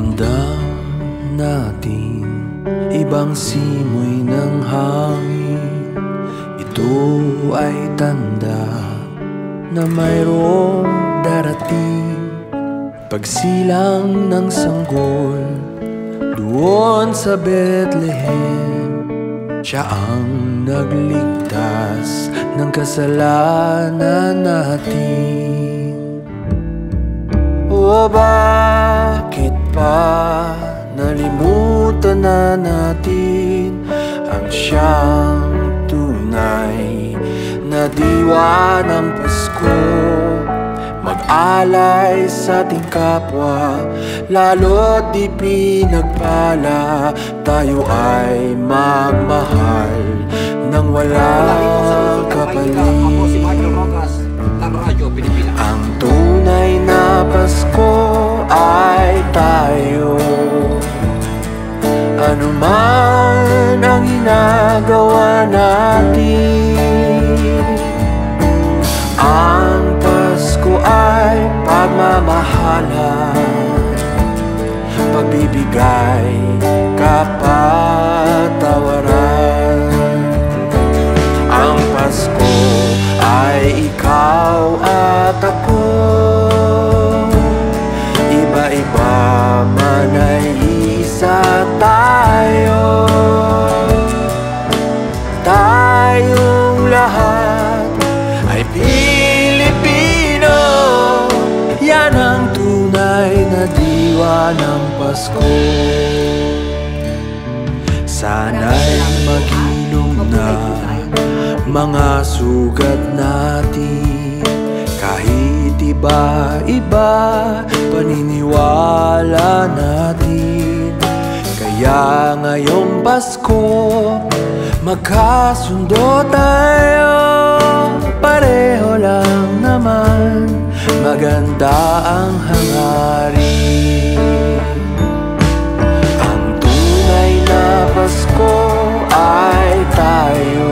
Ramdam natin ibang simoy ng hangin. Ito ay tanda na mayroong darating. Pagsilang ng sanggol doon sa Bethlehem, siya ang nagligtas ng kasalanan natin. O bakit pa nalimutan na natin ang siyang tunay na diwa ng Pasko? Mag-alay sa ating kapwa, lalo't di pinagpala. Tayo ay magmahal nang walang kapalit. Ang tunay na Pasko ay tayo. Ano man ang ginagawa natin, ang Pasko ay pagmamahalan, pagbibigay, kapatawaran. Ang Pasko ay ikaw at ako, iba-iba man ay isa tayo. Tayong lahat ay Pilipino. Yan ang tunay na diwa ng Pasko. Sana'y magilom na mga sugat natin, kahit iba-iba paniniwala natin. Kaya ngayong Pasko magkasundo tayo. Pareho lang naman, maganda ang hangarin. Ang tunay na Pasko ay tayo.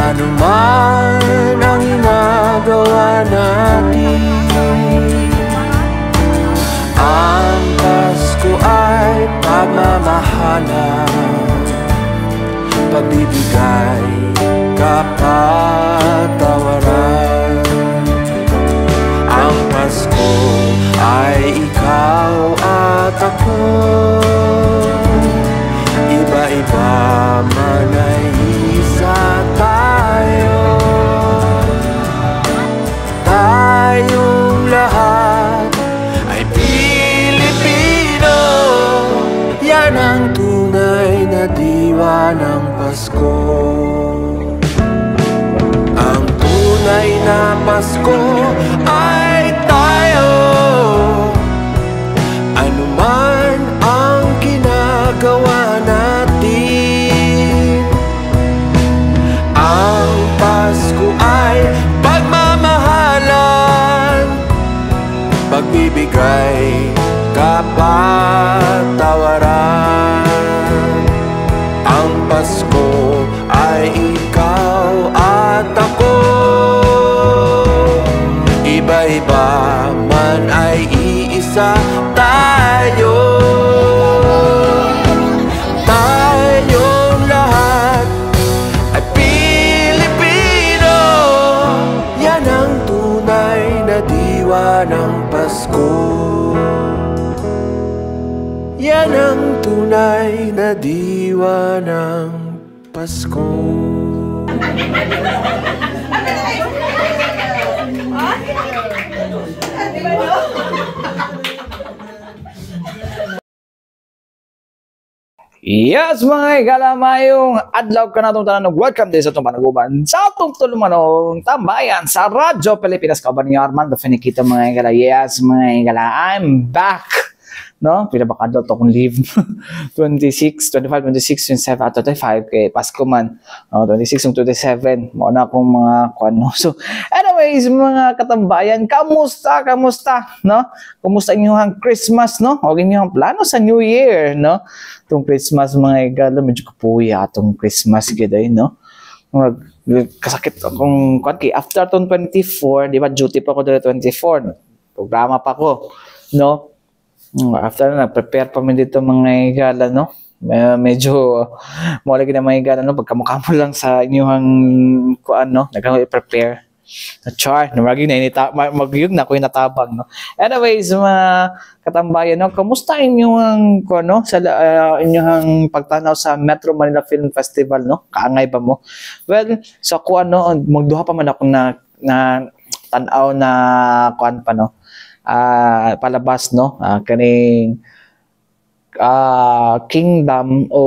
Ano man ang ginagawa natin, ang Pasko ay pagmamahalan, pagbibigay, kapatawaran. Ang Pasko ay ikaw at ako, iba-iba man ay isa tayo. Tayong lahat ay Pilipino. Yan ang tunay na diwa ng Pasko. Ang tunay na Pasko ay tayo. Ano man ang ginagawa natin, ang Pasko ay pagmamahalan, pagbibigay, kapatawaran. Ang Pasko ay ikaw at ako, iba-iba man ay iisa tayo. Tayong lahat ay Pilipino. Yan ang tunay na diwa ng Pasko. Yan ang tunay na diwa ng Pasko. Yes, mga higala, mayong adlaw ka na itong tanan. Welcome din sa itong panaguban sa itong tulumanong tambayan sa Radyo Pilipinas. Kauban ni Armando Finiquito, mga higala. Yes, mga higala, I'm back. No? Pinabakadot akong leave. 26, 25, 26, 27, at 25 kay Pasko man. 26 and 27. Mauna akong mga kuano. So, anyways, mga katambayan, kamusta? No? Kamusta inyong Christmas, no? O inyong plano sa New Year, no? Itong Christmas, mga igalo, medyo kapuya itong Christmas, giday, no? Kasakit akong, after itong 24, di ba, duty pa ako doon 24, programa pa ko, no? After na, nag-prepare pa mi dito mga higala, no? Medyo mawala na mga higala, no? Pagkamukha mo lang sa inyong kuan, no? Nag-prepare. Char, maraging na inita, magyug na ko natabang, no? Anyways, mga katambayan, no? Kamusta inyong kuno sa inyong pagtanaw sa Metro Manila Film Festival, no? Kaangay ba mo? Well, sa kuan, no, magduha pa man ako na tanaw na kuan pa, no? Palabas, no? Kaning Kingdom o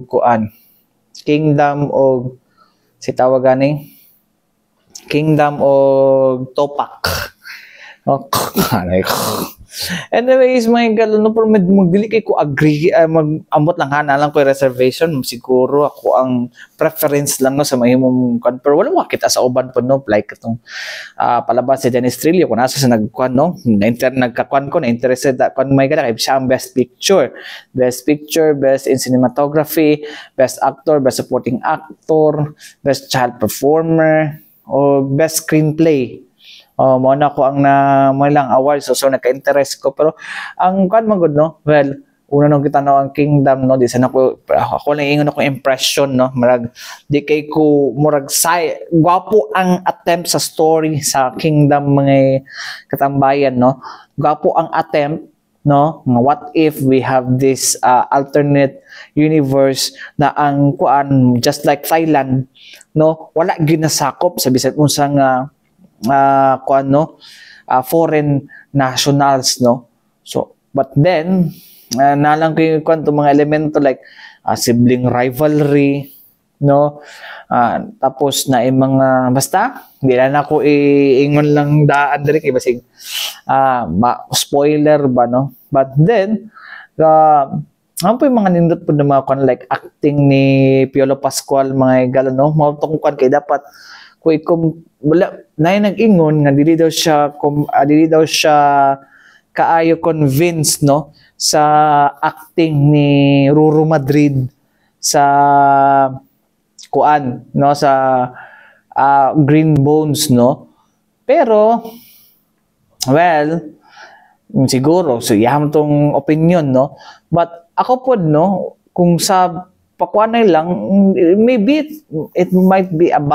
kuan. Kingdom o si tawag ganing Kingdom o Topak. Anyways, mga galo, no, pero magdili kay ko agree, mag-amot lang ha, lang ko reservation, siguro ako ang preference lang, no, sa mahimong kan, pero wala makita sa uban po, no, like itong palabas si Dennis Trillo, kung nasa sa nagkuhan, no, nagkakuhan ko, na-interested ako, may gala, siya ang best picture, best in cinematography, best actor, best supporting actor, best child performer, o best screenplay. Mo na ko ang may lang awards, so naka-interest ko, pero ang kan magud, no, well, una nung kita no ang Kingdom, no, di sana ako lang ingon ako impression, no, marag di kay ko murag gwapo ang attempt sa story sa Kingdom, mga katambayan, no, gwapo ang attempt, no, what if we have this alternate universe na ang kuan just like Thailand, no, wala ginasakop sa bisan unsang kuan, no, foreign nationals, no, so but then nalang ko yung kuan mga elemento like sibling rivalry, no, tapos na mga basta di na ako iingon lang daan diri kay basig spoiler ba, no, but then ano po yung mga nindot po na mga kuan like acting ni Piolo Pascual, mga gala, no, mao tong kuan kay dapat kung wala na nag-ingon nga dili daw siya kaayo convinced, no, sa acting ni Ruru Madrid sa kuan, no, sa Green Bones, no, pero well siguro so yam tong opinion, no, but ako pod, no, kung sa pakuanay lang, maybe it might be a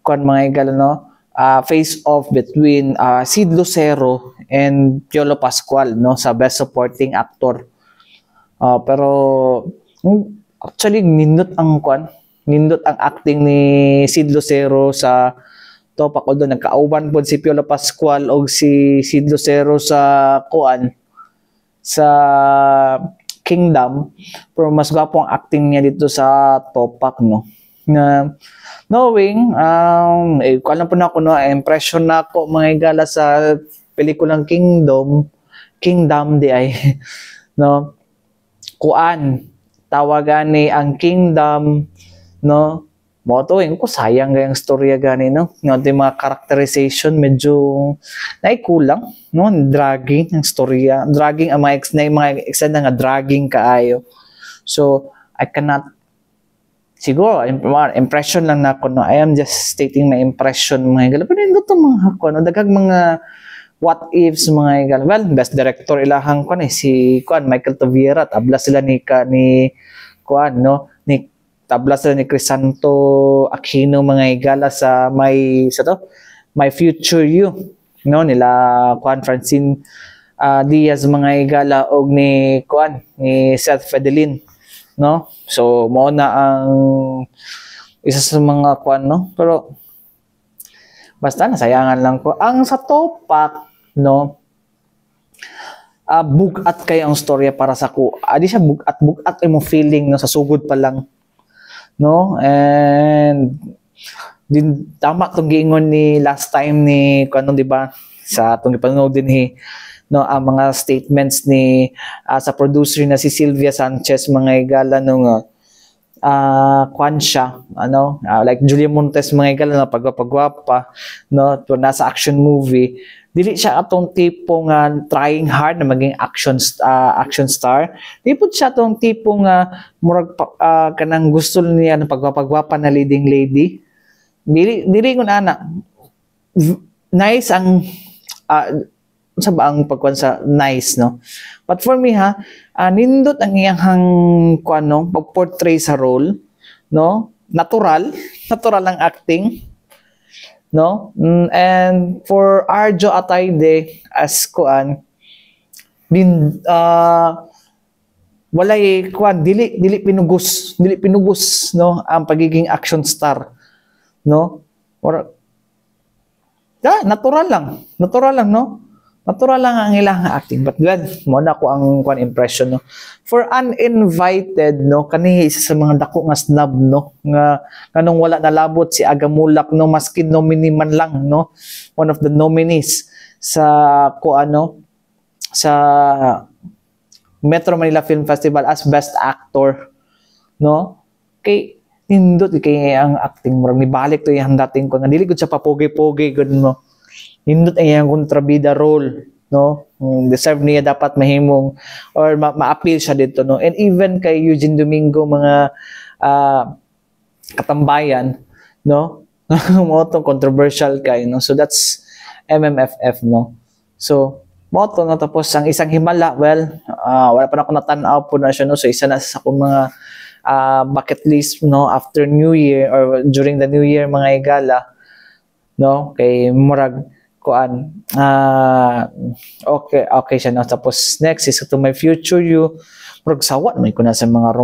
kuan mga igala, no, face off between Sid Lucero and Piolo Pascual, no, sa best supporting actor. Pero actually nindot ang acting ni Sid Lucero sa Topak, although nagkauban po si Piolo Pascual o si Sid Lucero sa kuan sa Kingdom, pero mas gwapo ang acting niya dito sa Topak, no, na knowing alam po na ako, no, impression na ako mga igala sa pelikulang Kingdom di ay no, kuan tawagan ni ang Kingdom, no, mo to ko sayang gayang storya gani, no, nga mga characterization medyo naikulang, no, dragging ang storya, dragging ang mga extend nga dragging kaayo, so I cannot siguro impression lang na ako, no, I am just stating my impression mga igala, pero hindi to mga ako, no, daghang mga what ifs mga igala. Well, best director ilahang kuan si kuan Michael Taviera, tabla sila ni kuan, no, ni tabla sila ni Crisanto Aquino mga igala sa My Future You, no, nila kuan Francine Diaz mga igala og ni kuan ni Seth Fedelin, no, so mao na ang isa sa mga kuan, no, pero basta nasayangan lang ko ang sa Topak, no, bugat kay ang storya para sa ko, di siya bugat mo feeling, no, sa sugod pa lang, no, and din tama tong giingon ni last time ni kuno, di ba, sa atong ipanood din no, ang mga statements ni sa producer na si Sylvia Sanchez mga igala, nung kuan siya, ano, like Julia Montes mga igala na pagwapa, no, to nasa action movie, dili siya atong tipong trying hard na maging action star, di po siya atong tipong murag kanang gusto niya ng pagwapa na leading lady, dili ngun ana, nice ang sa baang pagkuan sa nice, no? But for me ha, nindot ang iyang kuan no, pag-portray sa role, no? Natural ang acting, no? And for Arjo Atayde as kuan din walay kuan dili pinugos no ang pagiging action star, no? Or natural lang no, natural lang ang ilang acting. But glad mo na ko ang kuan impression, no? For Uninvited, no, kani isa sa mga dako nga snub, no, nga kanong wala nalabot si Agamulak, no, maski nominee man lang, no, one of the nominees sa sa Metro Manila Film Festival as Best Actor, no? Kay nindot kay ang acting murag nibalik to yang dating ko nga dili gud sa papogi-pogi gud, no. Nindot ang iyang kontrabida role, no? Deserve niya dapat mahimong or ma-appeal siya dito, no? And even kay Eugene Domingo mga katambayan, no? Mo to controversial kay, no? So that's MMFF, no? So moto, no? Tapos ang isang himala, well, wala pa na ako natanaw po na siya, no? So isa na sa akong mga bucket list, no, after New Year or during the New Year mga igala, no, kay murag kuan okay siya, no. Tapos next is To My Future You, murag sawat may kuna sa mga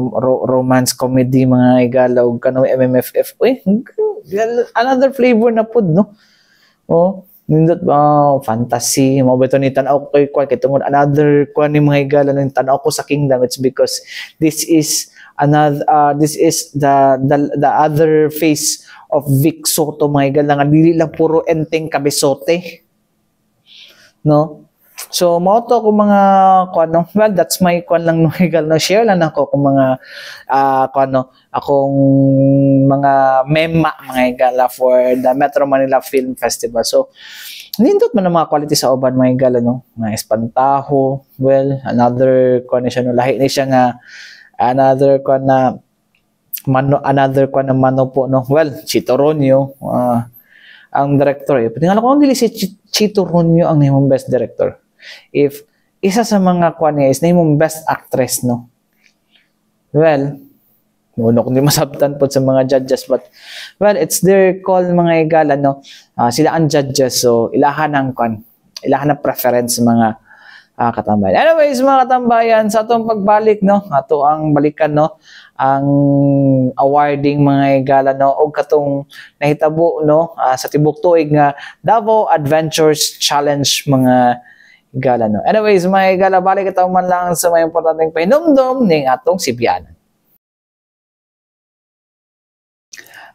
romance comedy mga igala ug kanang MMFF, another flavor na pud, no. Nindot fantasy mo beto ni tan-aw ko kay tungod another kuan ni mga igala nang tan-aw ko sa Kingdom. It's because this is the other face of Vic Soto mga igala nga dili lang puro enteng kabesote, no. So mao to ko mga kuan, no, well that's my kuan lang no igal no, share lang ako kung mga kuan, no, akong mga mema mga igala for the Metro Manila Film Festival. So nindot man ang mga quality sa uban mga igala, no, nga Espantajo, well another kuan siya, no, lahi ni siya nga another kuan na mano po, no, well Chito Ronyo ang director, tingala ko dili si Chito Ronyo ang nahimong best director. If isa sa mga kuan niya is nahimong best actress, no, well no kung di masabtan po sa mga judges, but well it's their call mga igala, no. Sila ang judges, so ilahan ang preference mga katambayan. Anyways mga katambayan, sa atong pagbalik, no, ato ang balikan, no, ang awarding mga igala, no, og katong nahitabo, no, sa tibok tuig nga Davao Adventures Challenge mga igala, no. Anyways mga igala, balik itaw man lang sa mga importanteng pahinumdom ning atong Sibianan.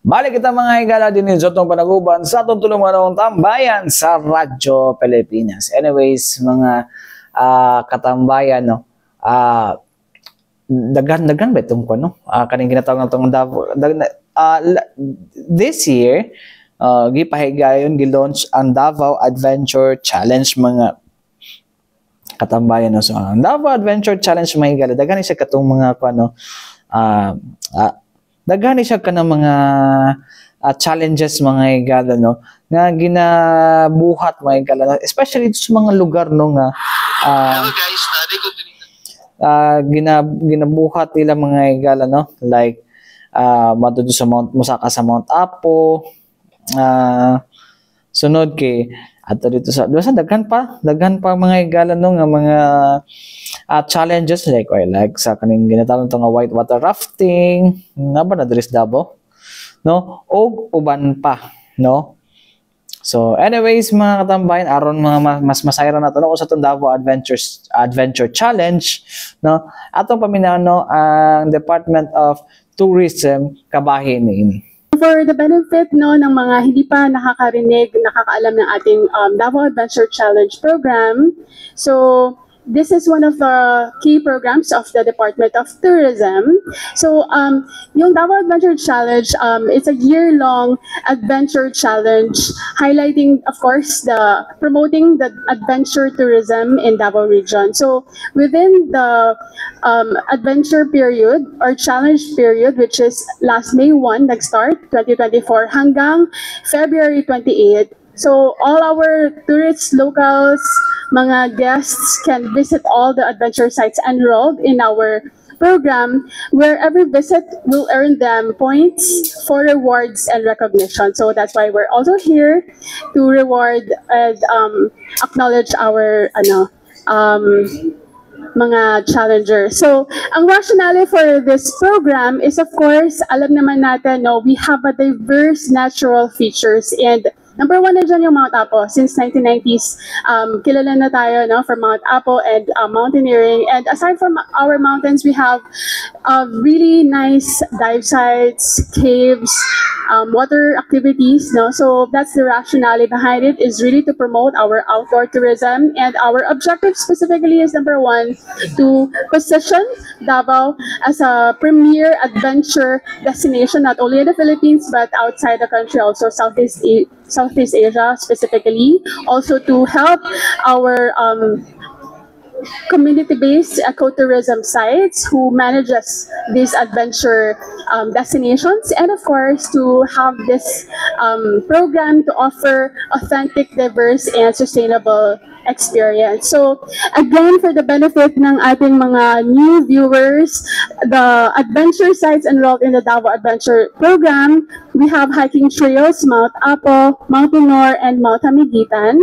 Balik kita mga igala din sa atong panaguban sa atong tulong-manong tambayan sa Radyo Pilipinas. Anyways mga katambayan, no, dagan ba itong kuan, no, kaning ginatawag natong this year gipahigayon gi-launch ang Davao Adventure Challenge mga katambayan, no. So ang Davao Adventure Challenge mga igala, daghan siya katong mga kuan, no, daghan siya kanang mga challenges mga igala, no, nga ginabuhat mga igala, no, especially sa mga lugar, no, nga ginabuhat nila mga igala, no, like matudo sa Musaka sa Mount Apo, sunod kay ato dito sa daghan pa mga igala, no, nga mga challenges like sa kaning ginatawag nga white water rafting nga ba na diri sa Davao, no, og uban pa, no. So anyways mga katambayan, aron mga mas masayra nato, no, sa itong Davao Adventure Challenge, no, atong paminano ang Department of Tourism kabahin niini. For the benefit, no, ng mga hindi pa nakakaalam ng ating Davao Adventure Challenge program, so this is one of the key programs of the Department of Tourism. So, yung Davao Adventure Challenge, it's a year-long adventure challenge highlighting, of course, promoting the adventure tourism in Davao region. So, within the adventure period or challenge period, which is last May 1, nag-start, 2024, hanggang February 28, So all our tourists, locals, mga guests can visit all the adventure sites enrolled in our program, where every visit will earn them points for rewards and recognition. So that's why we're also here to reward and acknowledge our mga challengers. So, ang rationale for this program is, of course, alam naman natin, no, we have a diverse natural features, and number one na dyan yung Mount Apo. Since 1990s, kilala na tayo, no, for Mount Apo and mountaineering. And aside from our mountains, we have really nice dive sites, caves, water activities. No? So that's the rationale behind it, is really to promote our outdoor tourism. And our objective specifically is, number one, to position Davao as a premier adventure destination, not only in the Philippines, but outside the country, also Southeast Asia specifically, also to help our community-based ecotourism sites who manages these adventure destinations, and of course to have this program to offer authentic, diverse, and sustainable experience. So again, for the benefit ng ating mga new viewers, the adventure sites enrolled in the Davao Adventure Program, we have hiking trails, Mount Apo, Mount Tinor, and Mount Hamigitan.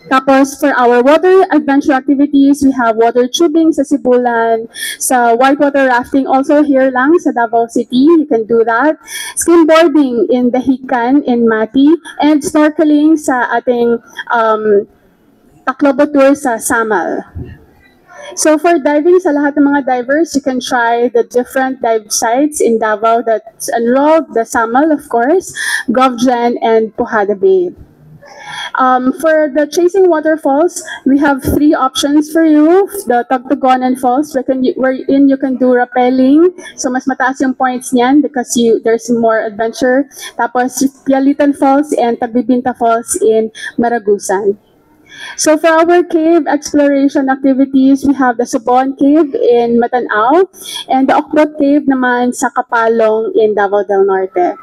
Tapos, for our water adventure activities, we have water tubing sa Sibulan, sa whitewater rafting also here lang sa Davao City, you can do that. Skimboarding in Dahican in Mati, and snorkeling sa ating Tacloban tour sa Samal. So for diving, sa lahat ng mga divers, you can try the different dive sites in Davao that's enrolled, the Samal, of course, Govgen, and Pujada Bay. For the chasing waterfalls, we have 3 options for you. The Tagtugonan Falls, wherein you can do rappelling. So mas mataas yung points niyan because there's more adventure. Tapos Pialitan Falls and Tagbibinta Falls in Maragusan. So for our cave exploration activities, we have the Subon Cave in Matanao and the Okbot Cave naman sa Kapalong in Davao del Norte.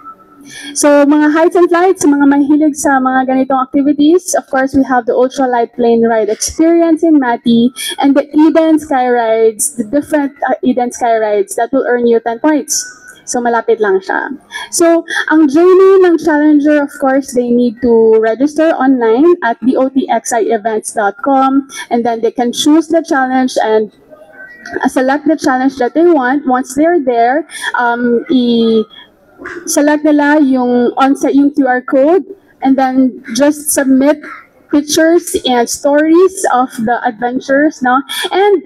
So, mga heights and flights, mga mahilig sa mga ganitong activities, of course, we have the ultralight plane ride experience in Mati and the Eden Sky Rides, the different Eden Sky Rides that will earn you 10 points. So, malapit lang siya. So, ang journey ng challenger, of course, they need to register online at dotxievents.com, and then they can choose the challenge and select the challenge that they want. Once they're there, select nila yung yung QR code, and then just submit pictures and stories of the adventures, no? And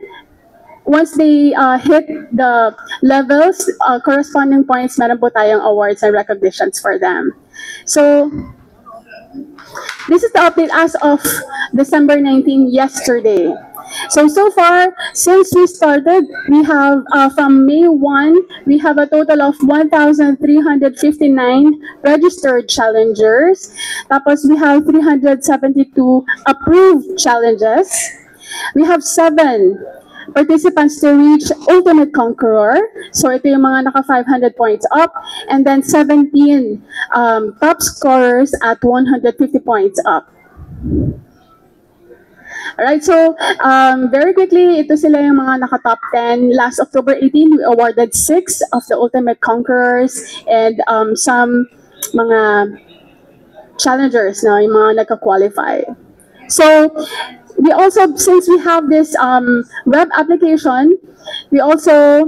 once they hit the levels, corresponding points, meron po tayong awards and recognitions for them. So, this is the update as of December 19, yesterday. So far, since we started, we have, from May 1, we have a total of 1,359 registered challengers. Tapos we have 372 approved challenges. We have 7 participants to reach Ultimate Conqueror. So ito yung mga naka 500 points up. And then 17 top scorers at 150 points up. Alright, so very quickly, ito sila yung mga naka-top 10. Last October 18, we awarded 6 of the Ultimate Conquerors and some mga challengers, no, yung mga nagka-qualify. So, we also, since we have this web application, we also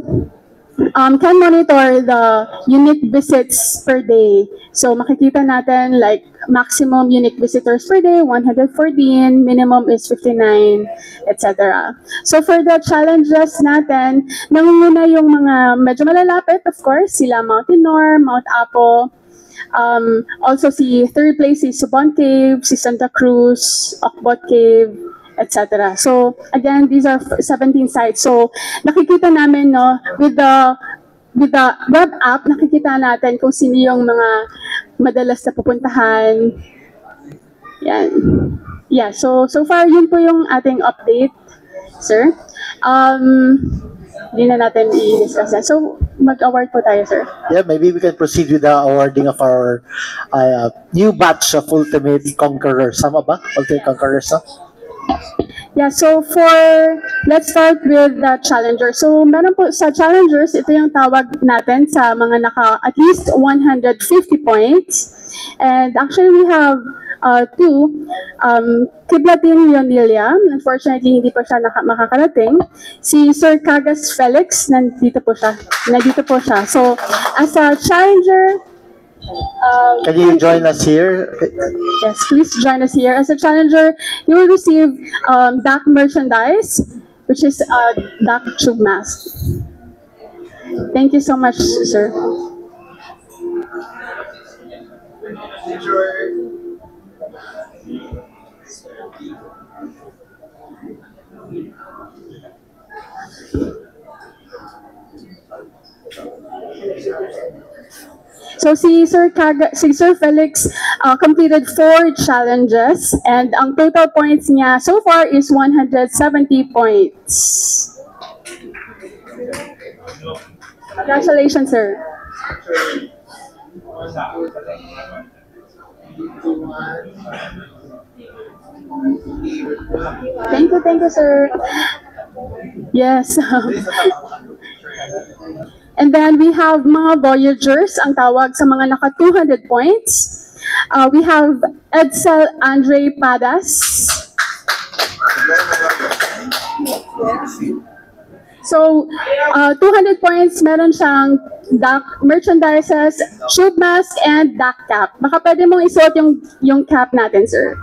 can monitor the unique visits per day. So makikita natin like maximum unique visitors per day, 114, minimum is 59, etc. So for the challenges natin, nangunguna yung mga medyo malalapit, of course, sila Mount Tinor, Mount Apo, also si third place si Subon Cave, si Santa Cruz, Okbot Cave, etc. So again, these are 17 sites. So nakikita namin, no, with the web app, nakikita natin kung sino yung mga madalas na pupuntahan. Yan. Yeah, so far yun po yung ating update, sir. hindi na natin i-discuss yan. So, mag-award po tayo, sir. Yeah, maybe we can proceed with the awarding of our new batch of Ultimate Conquerors. Sama ba? Ultimate Conquerors, no? Yeah, so let's start with the challenger. So, meron po sa challengers, ito yung tawag natin sa mga naka at least 150 points. And actually, we have two, Kiblatin Leonilia, unfortunately, hindi pa siya makakarating. Si Sir Cagas Felix, nandito po siya. So, as a challenger, can you join us here? yes, please join us here. As a challenger, you will receive DAC merchandise, which is DAC tube mask. Thank you so much, sir. So si Sir Felix completed 4 challenges and ang total points niya so far is 170 points. Congratulations, sir. Thank you, sir. Yes. And then we have mga Voyagers, ang tawag sa mga naka 200 points. We have Edsel Andre Padas. So, 200 points, meron siyang DAC merchandises, tube mask, and DAC cap. Baka pwede mong isuot yung cap natin, sir.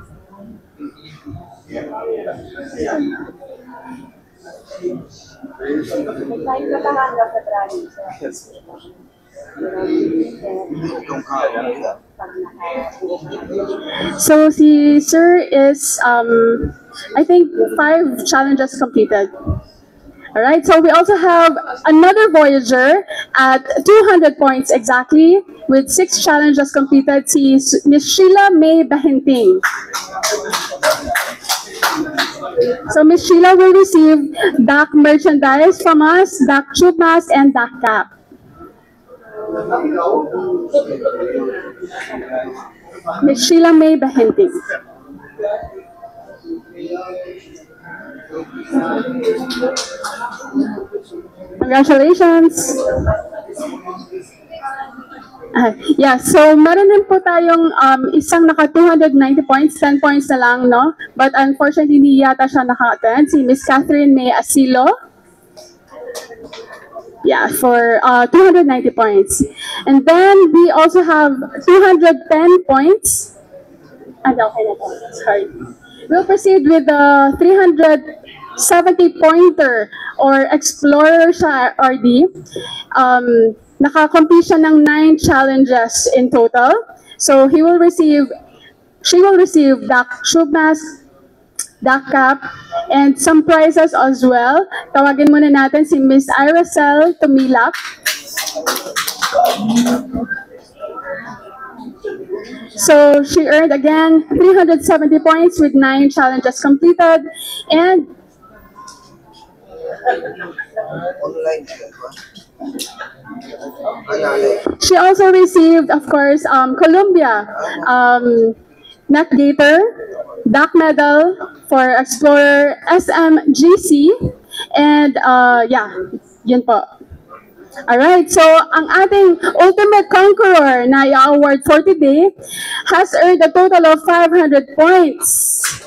So si Sir is, I think 5 challenges completed. Alright, so we also have another Voyager at 200 points exactly with 6 challenges completed, si Miss Sheila May Bahinting. So Miss Sheila will receive DAC merchandise from us, DAC tube mask, and DAC cap. Miss Sheila May Bahinting. Congratulations! Yeah, so meron din po tayong isang naka 290 points, 10 points na lang, no? But unfortunately, hindi yata siya naka-attend. Si Miss Catherine May Asilo. Yeah, for 290 points. And then we also have 210 points. Okay na po. Sorry. We'll proceed with the 370 pointer or Explorer siya RD. Naka-complete siya ng 9 challenges in total. So she will receive DAC tube mask, DAC cap, and some prizes as well. Tawagin muna natin si Miss Iracel Tumilak. So she earned again 370 points with 9 challenges completed, and she also received, of course, Columbia NetGator DAC medal for Explorer SMGC, and yeah, yun po. Alright, so ang ating Ultimate Conqueror na i-award for today has earned a total of 500 points.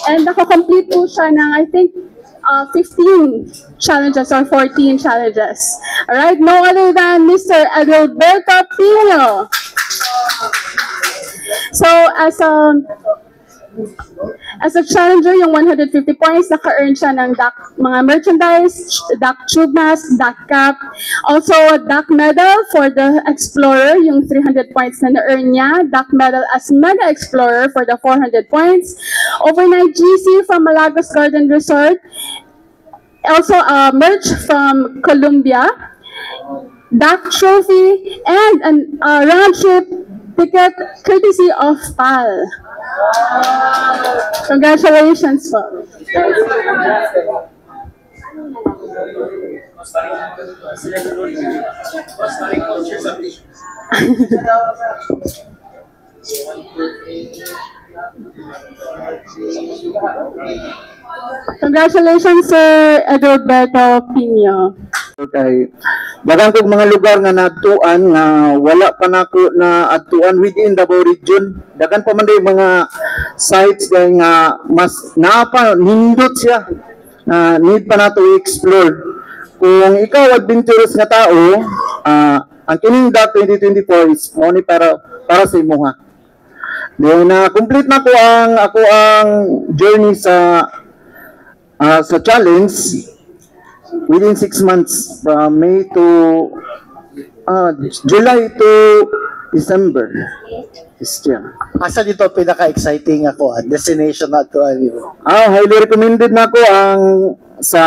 And nakakomplete po siya ng, I think, 15 challenges or 14 challenges. Alright, no other than Mr. Adalberto Pino. So, as a challenger, yung 150 points, naka-earn siya ng DAC, mga merchandise, DAC tube mask, DAC cap, also DAC medal for the Explorer, yung 300 points na na-earn niya, DAC medal as Mega Explorer for the 400 points, overnight GC from Malagos Garden Resort, also merch from Columbia, DAC trophy, and a round trip ticket courtesy of PAL. Congratulations po. Congratulations, Sir Adalberto Pino. Okay. Daghang kog mga lugar nga naadtuan nga wala pa nako na adtuan within Davao region. Daghan pa man day mga sites kay nga mas naapa nindot siya na need pa nato i-explore. Kung ikaw adventurous nga tao, ang kining DAC 2024 is only para sa imo ha. Then complete na ko ang journey sa challenge within 6 months from May to July to December. Asa dito pinaka-exciting ako, destination na to ano? Highly recommended na ko ang sa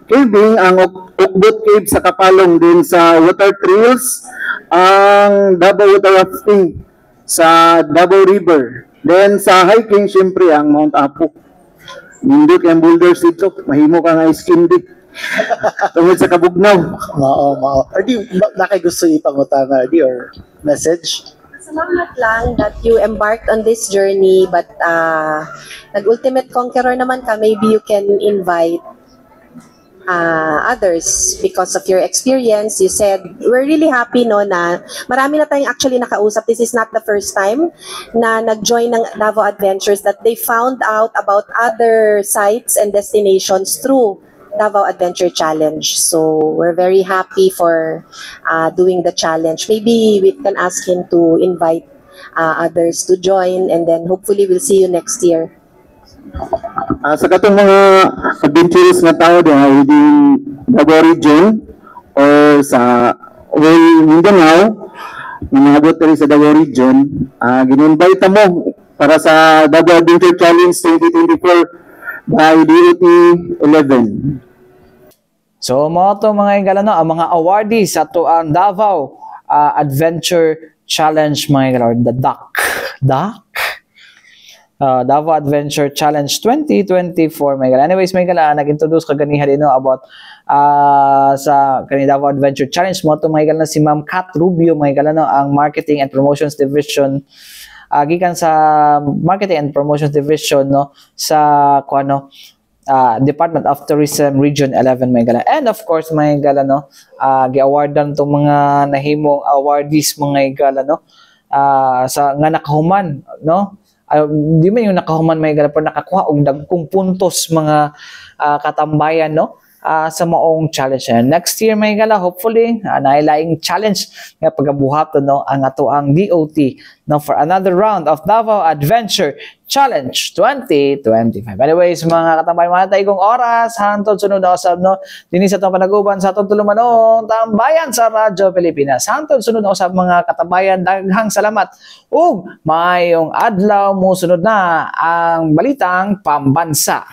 caving, ang Ukbot Cave sa Kapalong, din sa water trails, ang Davao Water Rafting sa Davao River. Then sa hiking, syempre ang Mount Apo. Nindot ang boulders dito, mahimo ka nga skin deep. Tungod sa Kabugnaw. Mao. Ardi, nakay gusto ipangutana, Ardi, or message? Salamat lang that you embarked on this journey, but nag-ultimate conqueror naman ka, maybe you can invite others because of your experience. You said, we're really happy no na marami na tayong actually nakausap. This is not the first time na nag-join ng Davao Adventures, that they found out about other sites and destinations through Davao Adventure Challenge. So we're very happy for doing the challenge. Maybe we can ask him to invite others to join, and then hopefully we'll see you next year. Sa katong mga adventurous nga tao within Davao region or sa Mindanao, mga adventurous sa Davao region, gin-invite mo para sa Davao Adventure Challenge 2024 by DOT 11. So mga to mga igala no, ang mga awardees sa to ang Davao Adventure Challenge mga igala, the DAC. Davao Adventure Challenge 2024 mga igala. Anyways mga igala, nag-introduce kaganihan din no, about sa kanina Davao Adventure Challenge mo to mga igala na si Ma'am Kat Rubio mga igala no, ang Marketing and Promotions Division gikan sa Marketing and Promotions Division no sa kuano Department of Tourism Region 11 mga igala. And of course mga igala no, gi-awardan tong mga nahimong awardees mga igala no, sa nga nakahuman no. Di man yung nakahuman may gala, pero nakakuha og dagkong puntos mga katambayan no, sa maong challenge. Next year may gala, hopefully nailaing challenge nga pagabuhaton no ang ato ang DOT no for another round of Davao Adventure Challenge 2025. Anyways mga katambayan, mga taigong oras hantod sunod na usab no dinhi sa tong panaguban sa atong tulumanon tambayan sa Radyo Pilipinas. Hantod sunod na usab mga katambayan, daghang salamat ug maayong adlaw. Mo sunod na ang balitang pambansa.